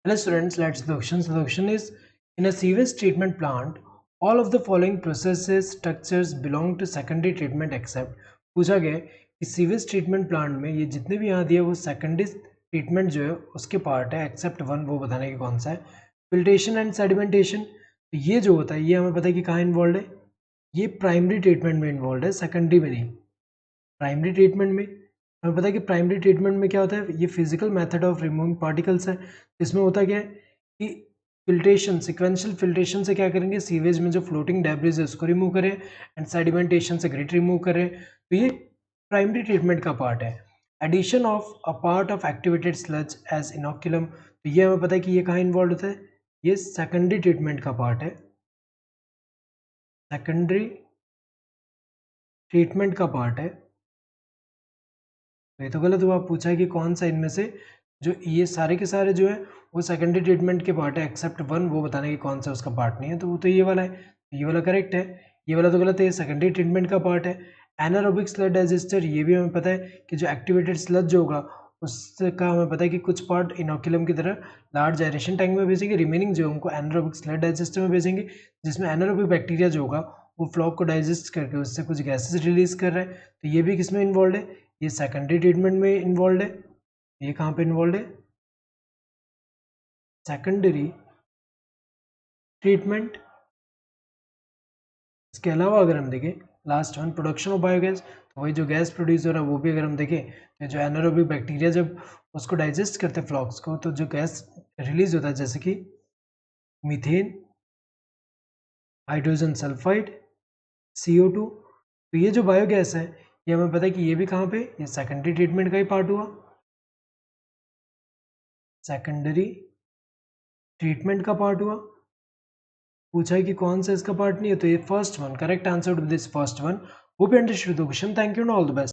Hello students, let's do the question. So the question is, in a sewage treatment plant, all of the following processes structures belong to secondary treatment except पूछा गया है कि sewage treatment plant में ये जितने भी यहाँ दिए वो सेकेंडरी ट्रीटमेंट जो है उसके पार्ट है एक्सेप्ट वन, वो बताने की कौन सा है। फिल्ट्रेशन एंड सेडिमेंटेशन, तो ये जो होता है ये हमें पता है कि कहाँ इन्वॉल्व है, ये प्राइमरी ट्रीटमेंट में इन्वॉल्व है, सेकेंडरी में नहीं। प्राइमरी ट्रीटमेंट में हमें पता है कि प्राइमरी ट्रीटमेंट में क्या होता है, ये physical method of removing particles है। इसमें होता क्या है कि फिल्ट्रेशन, सिक्वेंशियल फिल्ट्रेशन से क्या करेंगे, सीवेज में जो फ्लोटिंग डेब्रिज है उसको रिमूव करें, एंड सेडिमेंटेशन से ग्रिट रिमूव करें। तो ये प्राइमरी ट्रीटमेंट का पार्ट है। Addition of a part of activated sludge as inoculum, तो ये हमें पता है कि ये कहाँ इन्वॉल्व होता है, ये सेकेंडरी ट्रीटमेंट का पार्ट है, सेकेंडरी ट्रीटमेंट का पार्ट है। ये तो गलत हुआ, पूछा है कि कौन सा इनमें से जो ये सारे के सारे जो है वो सेकेंडरी ट्रीटमेंट के पार्ट है एक्सेप्ट वन, वो बताने की कौन सा उसका पार्ट नहीं है, तो वो तो ये वाला है, ये वाला करेक्ट है। ये वाला तो गलत है, ये सेकेंडरी ट्रीटमेंट का पार्ट है। एनारोबिक स्लज डाइजेस्टर, ये भी हमें पता है कि जो एक्टिवेटेड स्लज जो होगा उसका हमें पता है कि कुछ पार्ट इनोक्यूलम की तरह लार्ज एरेशन टैंक में भेजेंगे, रिमेनिंग जो उनको एनारोबिक स्लज डाइजेस्टर में भेजेंगे, जिसमें एनारोबिक बैक्टीरिया जो होगा वो फ्लॉक को डाइजेस्ट करके उससे कुछ गैसेस रिलीज कर रहा है। तो ये भी किसमें इन्वॉल्व है, ये सेकेंडरी ट्रीटमेंट में इन्वॉल्व है। ये कहाँ पे इन्वॉल्व है, सेकेंडरी ट्रीटमेंट। इसके अलावा अगर हम देखें last one, production of biogas, तो वही जो गैस प्रोड्यूस हो रहा है वो भी अगर हम देखें तो जो एनारोबिक बैक्टीरिया जब उसको डाइजेस्ट करते हैं फ्लॉक्स को, तो जो गैस रिलीज होता है जैसे कि मीथेन, हाइड्रोजन सल्फाइड, CO2, तो ये जो बायोगैस है ये हमें पता है कि ये भी कहाँ पे, ये सेकेंडरी ट्रीटमेंट का ही पार्ट हुआ, सेकेंडरी ट्रीटमेंट का पार्ट हुआ। पूछा है कि कौन सा इसका पार्ट नहीं है, तो ये first one, correct answer to this first one. Hope you understood the question, thank you and all the best.